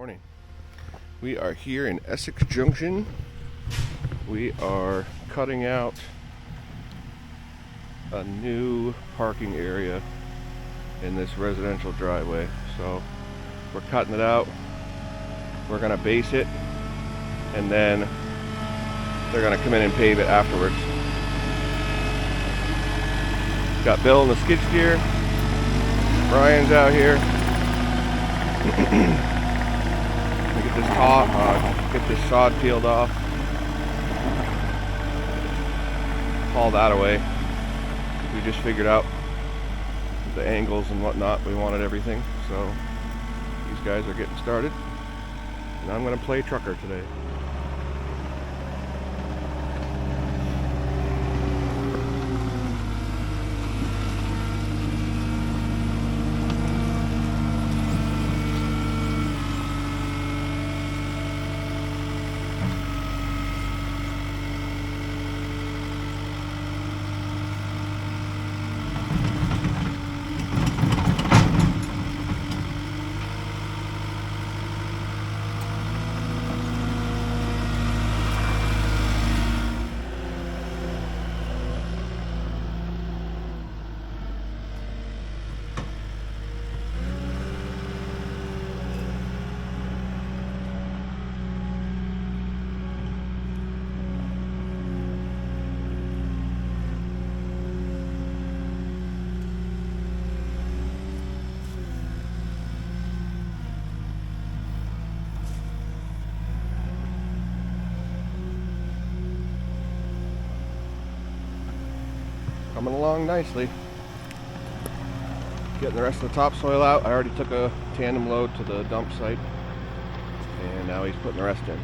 Morning. We are here in Essex Junction. We are cutting out a new parking area in this residential driveway. So we're cutting it out. We're gonna base it, and then they're gonna come in and pave it afterwards. Got Bill in the skid steer. Brian's out here. Get this sod peeled off. Haul that away. We just figured out the angles and whatnot. We wanted everything, so these guys are getting started. And I'm gonna play trucker today. Coming along nicely. Getting the rest of the topsoil out. I already took a tandem load to the dump site, and now he's putting the rest in.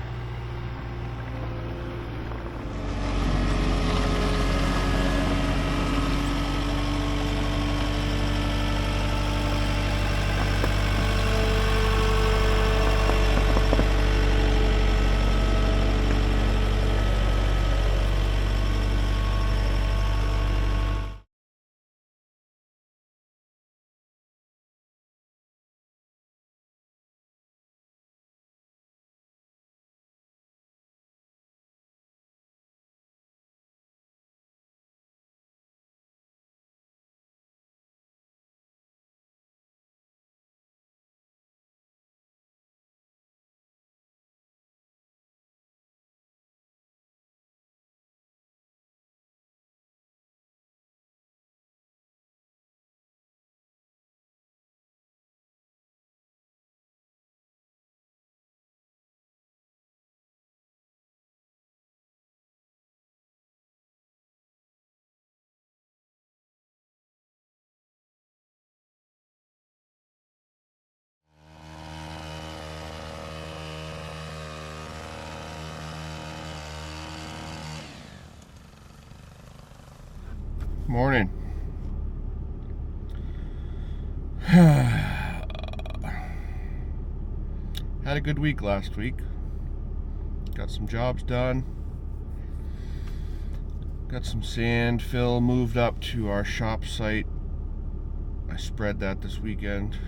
Morning. Had a good week last week. Got some jobs done. Got some sand fill moved up to our shop site. I spread that this weekend.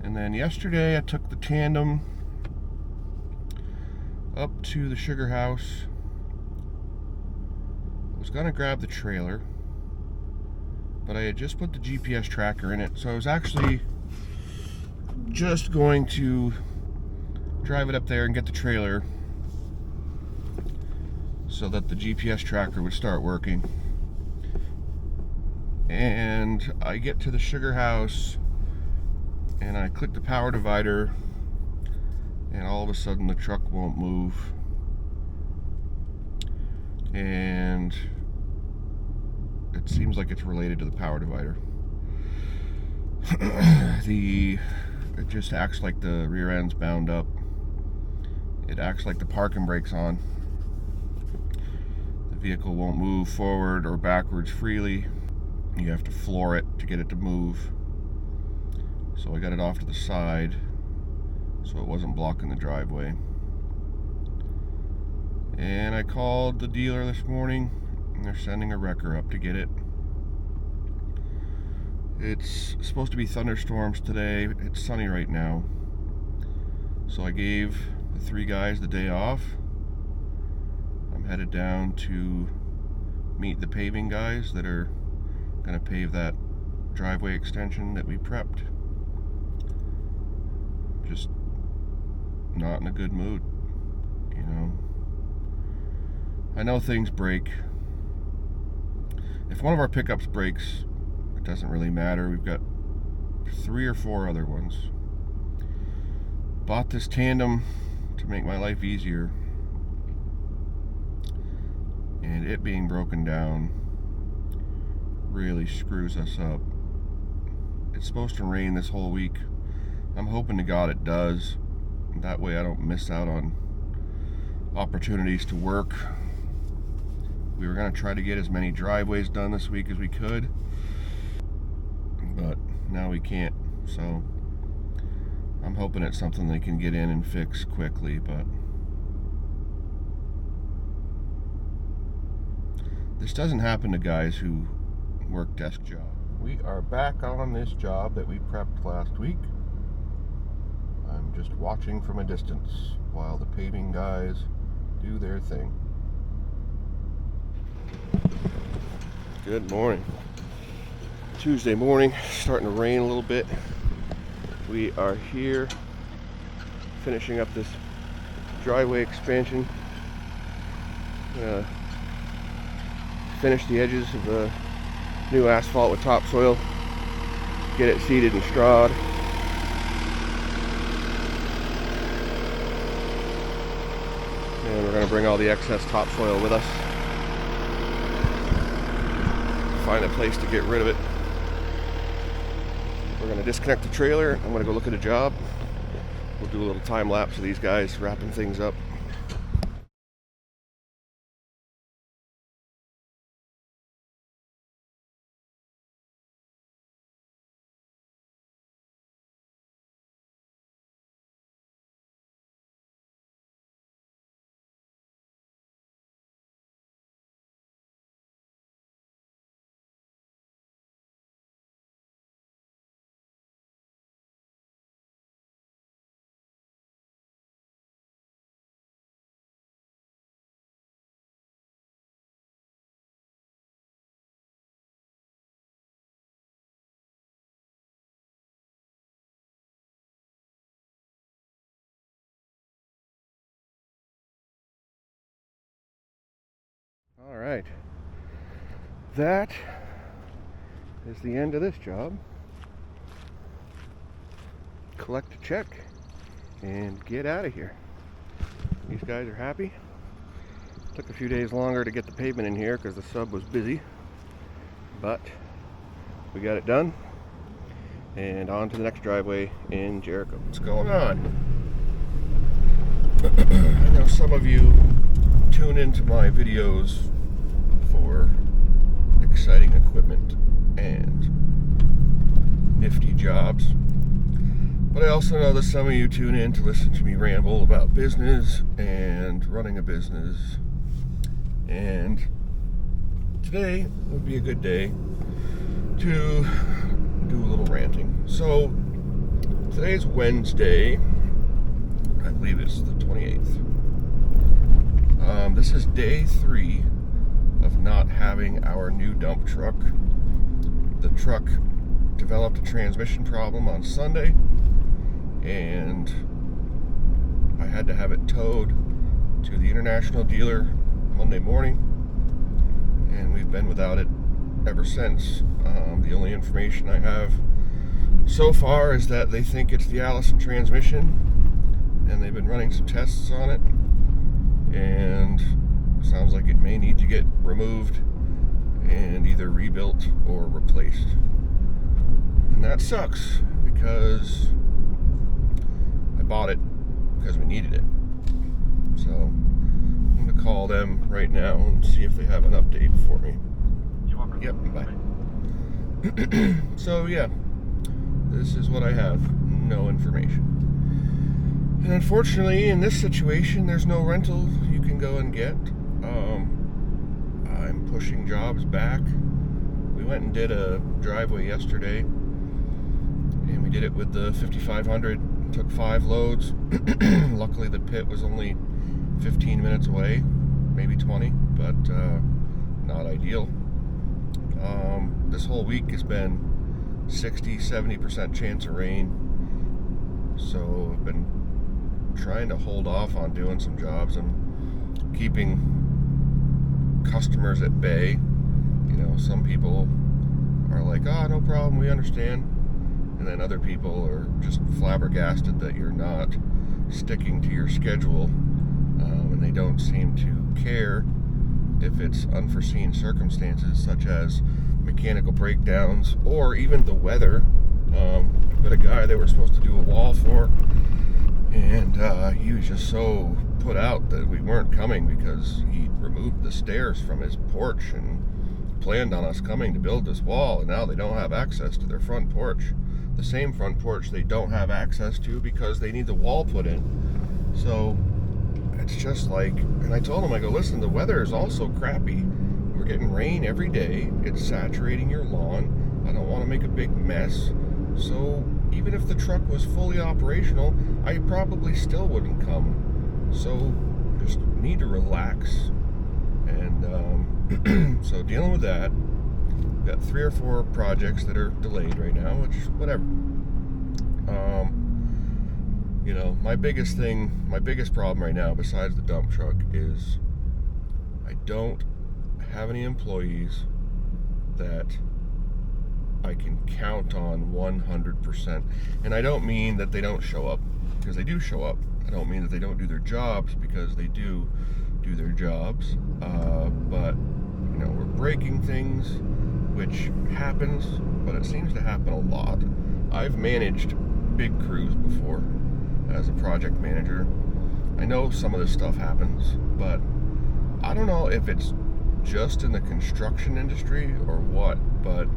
And then yesterday I took the tandem up to the sugar house. I was gonna grab the trailer, but I had just put the GPS tracker in it, so I was actually just going to drive it up there and get the trailer so that the GPS tracker would start working. And I get to the sugar house and I click the power divider, and all of a sudden the truck won't move. And it seems like it's related to the power divider. It just acts like the rear end's bound up. It acts like the parking brake's on. The vehicle won't move forward or backwards freely. You have to floor it to get it to move. So I got it off to the side so it wasn't blocking the driveway. And I called the dealer this morning, and they're sending a wrecker up to get it. It's supposed to be thunderstorms today. It's sunny right now. So I gave the 3 guys the day off. I'm headed down to meet the paving guys that are gonna pave that driveway extension that we prepped. Just not in a good mood, you know. I know things break. If one of our pickups breaks, it doesn't really matter. We've got 3 or 4 other ones. Bought this tandem to make my life easier, and it being broken down really screws us up. It's supposed to rain this whole week. I'm hoping to God it does. That way I don't miss out on opportunities to work. We were going to try to get as many driveways done this week as we could, but now we can't. So I'm hoping it's something they can get in and fix quickly, but this doesn't happen to guys who work desk jobs. We are back on this job that we prepped last week. I'm just watching from a distance while the paving guys do their thing. Good morning. Tuesday morning, starting to rain a little bit. We are here finishing up this driveway expansion. Finish the edges of the new asphalt with topsoil, get it seeded and strawed. And we're going to bring all the excess topsoil with us. Find a place to get rid of it. We're going to disconnect the trailer. I'm going to go look at a job. We'll do a little time lapse of these guys wrapping things up. All right, that is the end of this job. Collect a check and get out of here. These guys are happy. Took a few days longer to get the pavement in here because the sub was busy, but we got it done. And on to the next driveway in Jericho. What's going on? I know some of you tune into my videos for exciting equipment and nifty jobs, but I also know that some of you tune in to listen to me ramble about business and running a business, and today would be a good day to do a little ranting. So today's Wednesday, I believe it's the 28th. This is day 3 of not having our new dump truck. The truck developed a transmission problem on Sunday, and I had to have it towed to the international dealer Monday morning, and we've been without it ever since. The only information I have so far is that they think it's the Allison transmission, and they've been running some tests on it, and sounds like it may need to get removed and either rebuilt or replaced. And that sucks because I bought it because we needed it. So I'm going to call them right now and see if they have an update for me. Yep, bye. So yeah, this is what I have. No information. And unfortunately, in this situation, there's no rental you can go and get. I'm pushing jobs back. We went and did a driveway yesterday, and we did it with the 5500 took 5 loads. Luckily the pit was only 15 minutes away, maybe 20, but not ideal. This whole week has been 60-70% chance of rain, so I've been trying to hold off on doing some jobs and keeping customers at bay. You know, some people are like, oh, no problem, we understand, and then other people are just flabbergasted that you're not sticking to your schedule, and they don't seem to care if it's unforeseen circumstances such as mechanical breakdowns or even the weather. I've got a guy they were supposed to do a wall for, and he was just so put out that we weren't coming because he removed the stairs from his porch and planned on us coming to build this wall, and now they don't have access to their front porch. The same front porch they don't have access to because they need the wall put in. So it's just like, and I told him, I go, listen, the weather is also crappy. We're getting rain every day. It's saturating your lawn. I don't want to make a big mess. So even if the truck was fully operational, I probably still wouldn't come. So just need to relax. And so dealing with that. We've got 3 or 4 projects that are delayed right now, which, whatever. You know, my biggest problem right now, besides the dump truck, is I don't have any employees that I can count on 100%. And I don't mean that they don't show up, because they do show up. I don't mean that they don't do their jobs, because they do their jobs. But, you know, we're breaking things, which happens, but it seems to happen a lot. I've managed big crews before as a project manager. I know some of this stuff happens, but I don't know if it's just in the construction industry or what, but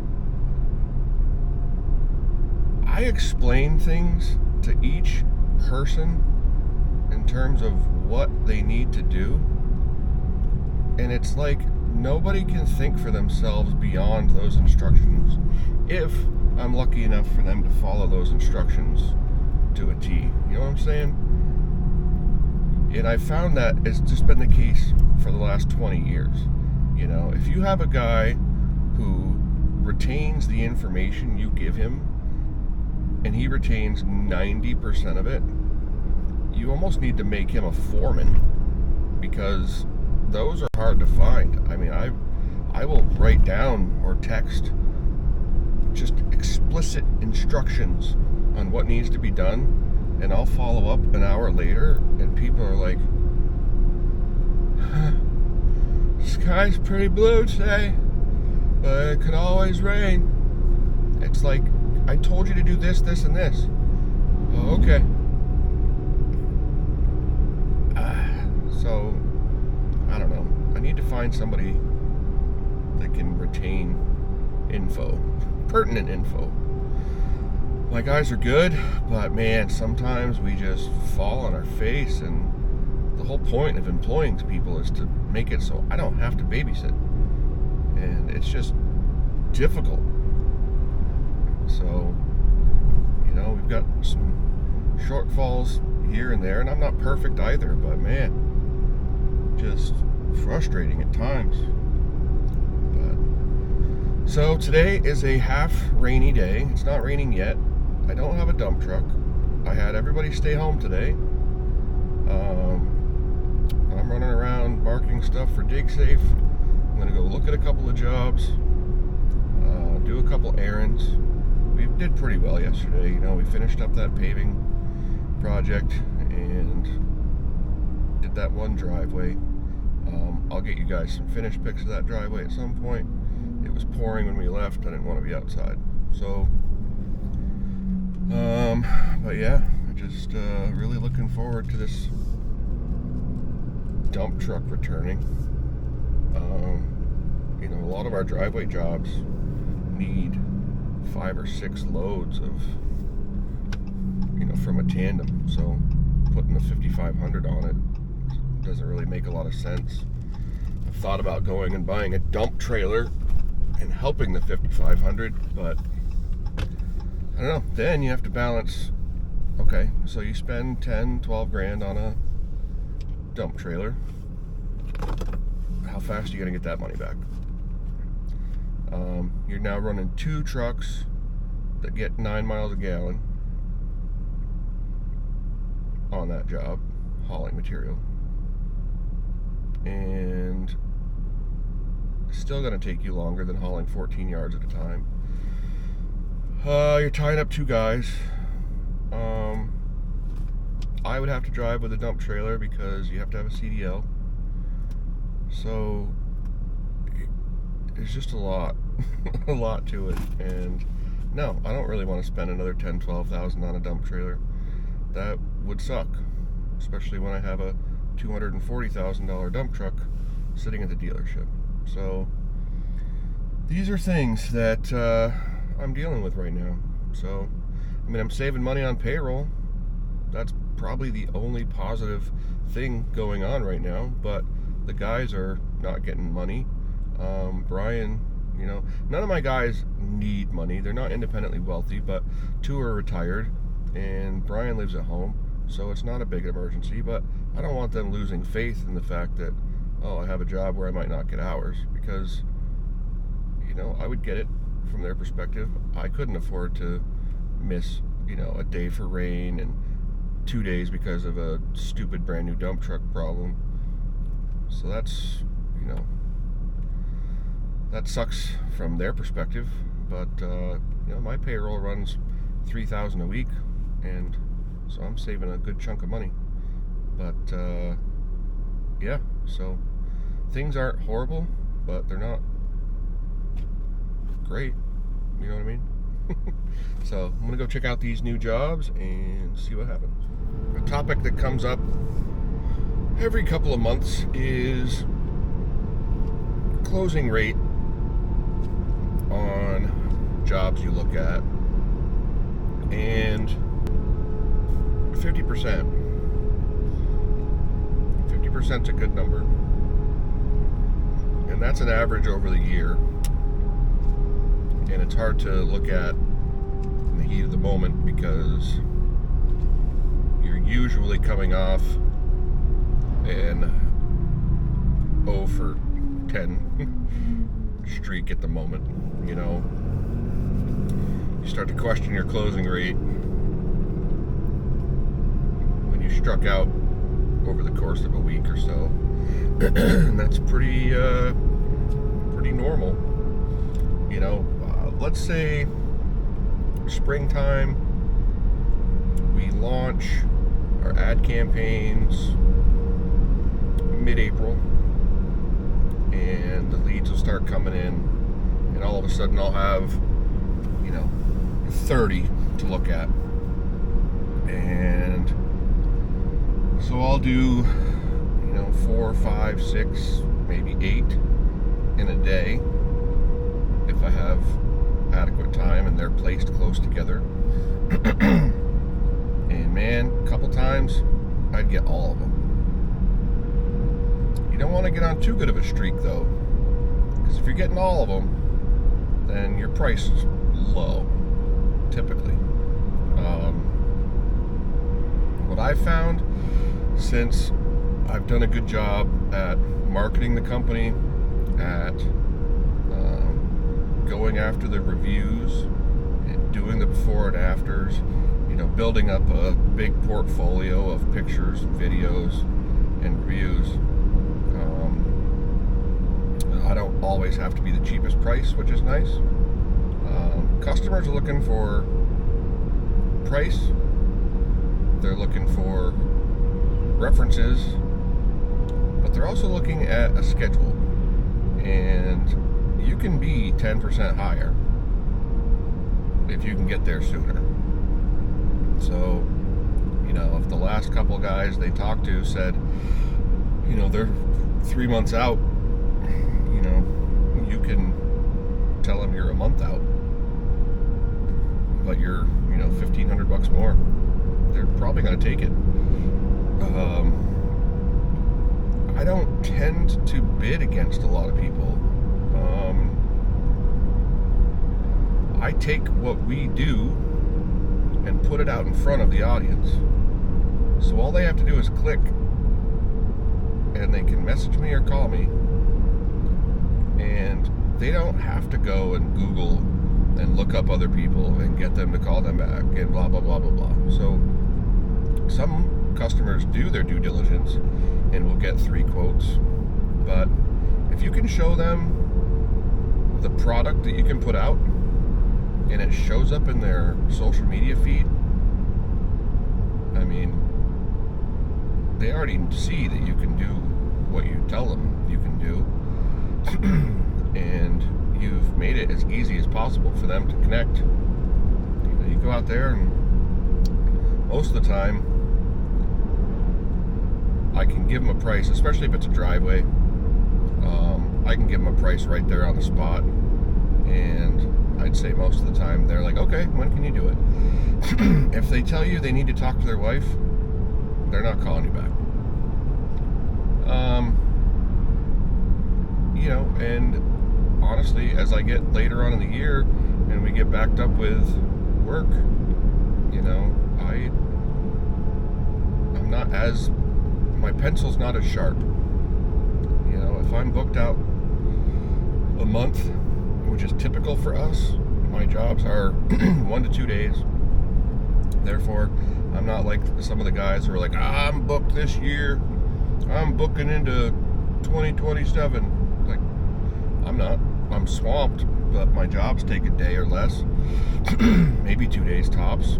I explain things to each person in terms of what they need to do, and it's like nobody can think for themselves beyond those instructions if I'm lucky enough for them to follow those instructions to a T. You know what I'm saying? And I found that it's just been the case for the last 20 years. You know, if you have a guy who retains the information you give him, and he retains 90% of it, you almost need to make him a foreman, because those are hard to find. I mean, I will write down or text just explicit instructions on what needs to be done, and I'll follow up an hour later, and people are like, sky's pretty blue today, but it could always rain. It's like, I told you to do this, this, and this. Oh, okay. So, I don't know. I need to find somebody that can retain info, pertinent info. My guys are good, but man, sometimes we just fall on our face, and the whole point of employing people is to make it so I don't have to babysit. And it's just difficult. So, you know, we've got some shortfalls here and there, and I'm not perfect either, but man, just frustrating at times. But so today is a half rainy day. It's not raining yet. I don't have a dump truck. I had everybody stay home today. I'm running around marking stuff for DigSafe. I'm gonna go look at a couple of jobs, do a couple errands. We did pretty well yesterday. You know, we finished up that paving project and did that one driveway. I'll get you guys some finished pics of that driveway at some point. It was pouring when we left. I didn't want to be outside. So, but yeah, just really looking forward to this dump truck returning. You know, a lot of our driveway jobs need 5 or 6 loads of, you know, from a tandem. So putting the 5500 on it doesn't really make a lot of sense. I've thought about going and buying a dump trailer and helping the 5500, but I don't know. Then you have to balance Okay, so you spend 10, 12 grand on a dump trailer. How fast are you going to get that money back? You're now running 2 trucks that get 9 miles a gallon on that job, hauling material. And it's still going to take you longer than hauling 14 yards at a time. You're tying up 2 guys. I would have to drive with a dump trailer because you have to have a CDL. So there's just a lot a lot to it, and no, I don't really want to spend another $10,000-$12,000 on a dump trailer. That would suck, especially when I have a $240,000 dump truck sitting at the dealership. So these are things that I'm dealing with right now. So I mean, I'm saving money on payroll. That's probably the only positive thing going on right now, but the guys are not getting money. Brian, you know, none of my guys need money. They're not independently wealthy, but 2 are retired, and Brian lives at home, so it's not a big emergency. But I don't want them losing faith in the fact that, oh, I have a job where I might not get hours, because, you know, I would get it from their perspective. I couldn't afford to miss, you know, a day for rain and 2 days because of a stupid brand new dump truck problem. So that's, you know, that sucks from their perspective. But you know, my payroll runs $3,000 a week, and so I'm saving a good chunk of money. But yeah, so things aren't horrible, but they're not great. You know what I mean? So I'm gonna go check out these new jobs and see what happens. A topic that comes up every couple of months is closing rate on jobs you look at, and 50%. 50% is a good number, and that's an average over the year. And it's hard to look at in the heat of the moment because you're usually coming off an 0 for 10 streak at the moment. You know, you start to question your closing rate when you struck out over the course of a week or so. And that's pretty normal. You know, let's say springtime, we launch our ad campaigns mid-April, and the leads will start coming in, and all of a sudden I'll have, you know, 30 to look at. And so I'll do, you know, 4, 5, 6, maybe 8 in a day if I have adequate time and they're placed close together. And man, a couple times I'd get all of them. You don't want to get on too good of a streak though, because if you're getting all of them, then your price is low, typically. What I've found since I've done a good job at marketing the company, at going after the reviews, and doing the before and afters, you know, building up a big portfolio of pictures and videos and reviews. I don't always have to be the cheapest price, which is nice. Customers are looking for price, they're looking for references, but they're also looking at a schedule. And you can be 10% higher if you can get there sooner. So, you know, if the last couple of guys they talked to said, you know, they're 3 months out, you know, you can tell them you're a month out, but you're, you know, $1,500 more. They're probably going to take it. I don't tend to bid against a lot of people. I take what we do and put it out in front of the audience. So all they have to do is click, and they can message me or call me, and they don't have to go and Google and look up other people and get them to call them back and blah, blah, blah, blah, blah. So some customers do their due diligence and will get 3 quotes. But if you can show them the product that you can put out and it shows up in their social media feed, I mean, they already see that you can do what you tell them you can do. And you've made it as easy as possible for them to connect. You go out there, and most of the time I can give them a price, especially if it's a driveway. I can give them a price right there on the spot, and I'd say most of the time they're like, okay, when can you do it? If they tell you they need to talk to their wife, they're not calling you back. And honestly, as I get later on in the year and we get backed up with work, I'm not as, my pencil's not as sharp. If I'm booked out a month, which is typical for us, my jobs are 1 to 2 days. Therefore, I'm not like some of the guys who are like, I'm booked this year, I'm booking into 2027. Like, I'm not. I'm swamped, but my jobs take a day or less, maybe 2 days tops.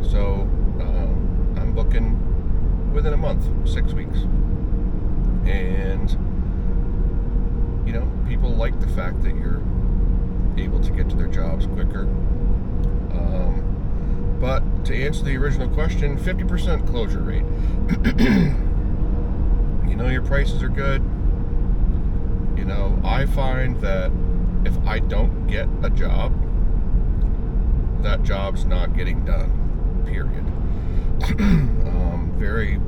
So I'm booking within a month, 6 weeks. And people like the fact that you're able to get to their jobs quicker. But to answer the original question, 50% closure rate. Your prices are good. I find that if I don't get a job, that job's not getting done, period. Very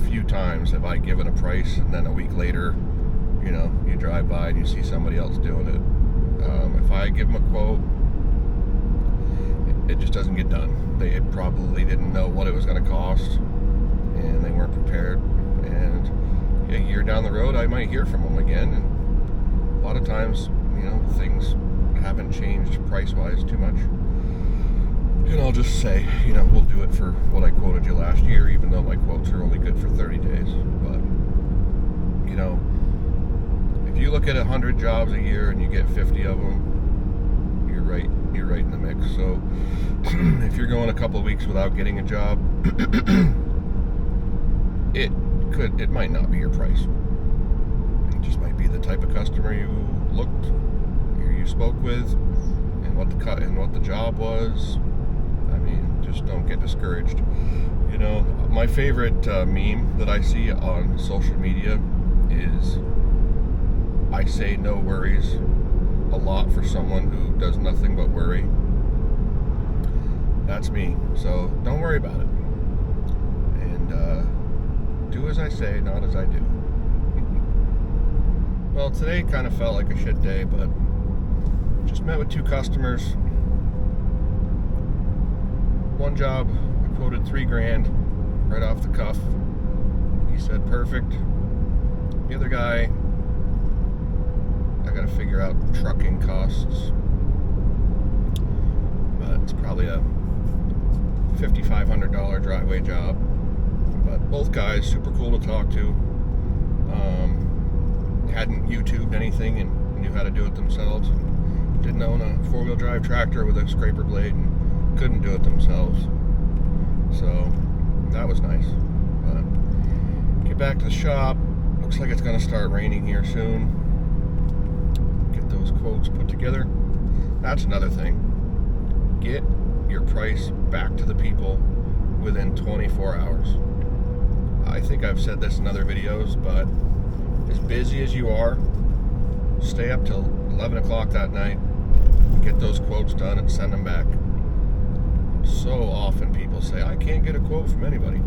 few times have I given a price and then a week later, you drive by and you see somebody else doing it. If I give them a quote, it just doesn't get done. They probably didn't know what it was going to cost, and they weren't prepared. And a year down the road, I might hear from them again. And a lot of times, things haven't changed price-wise too much. And I'll just say, we'll do it for what I quoted you last year, even though my quotes are only good for 30 days. But, if you look at 100 jobs a year and you get 50 of them, you're right in the mix. So if you're going a couple of weeks without getting a job, it might not be your price. It just might be the type of customer you looked, or you spoke with, and what the job was. I mean, just don't get discouraged. My favorite meme that I see on social media is, I say no worries a lot for someone who does nothing but worry. That's me. So don't worry about it. And do as I say, not as I do. Well, today kind of felt like a shit day, but just met with 2 customers. One job, I quoted $3,000 right off the cuff. He said perfect. The other guy, I gotta figure out trucking costs, but it's probably a $5,500 driveway job. But both guys super cool to talk to. Hadn't YouTubed anything and knew how to do it themselves, and didn't own a 4-wheel drive tractor with a scraper blade and couldn't do it themselves. So that was nice. But get back to the shop. Looks like it's gonna start raining here soon. Get those quotes put together. That's another thing. Get your price back to the people within 24 hours. I think I've said this in other videos, but as busy as you are, stay up till 11 o'clock that night, get those quotes done and send them back. So often people say, I can't get a quote from anybody.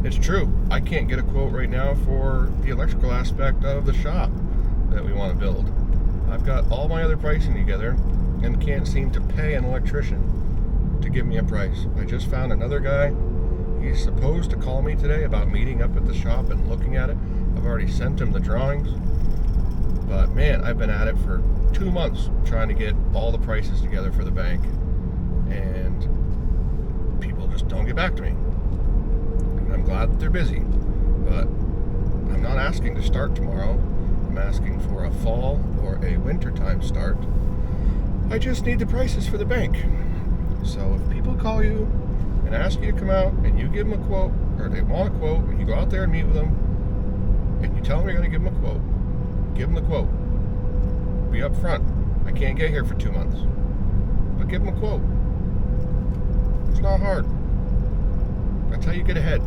It's true. I can't get a quote right now for the electrical aspect of the shop that we want to build. I've got all my other pricing together and can't seem to pay an electrician. to give me a price. I just found another guy. He's supposed to call me today about meeting up at the shop and looking at it. I've already sent him the drawings. But man, I've been at it for 2 months trying to get all the prices together for the bank. And people just don't get back to me. And I'm glad that they're busy. But I'm not asking to start tomorrow. I'm asking for a fall or a wintertime start. I just need the prices for the bank. So if people call you and ask you to come out and you give them a quote, or they want a quote, and you go out there and meet with them, and you tell them you're going to give them a quote, give them the quote. Be up front. I can't get here for 2 months. But give them a quote. It's not hard. That's how you get ahead.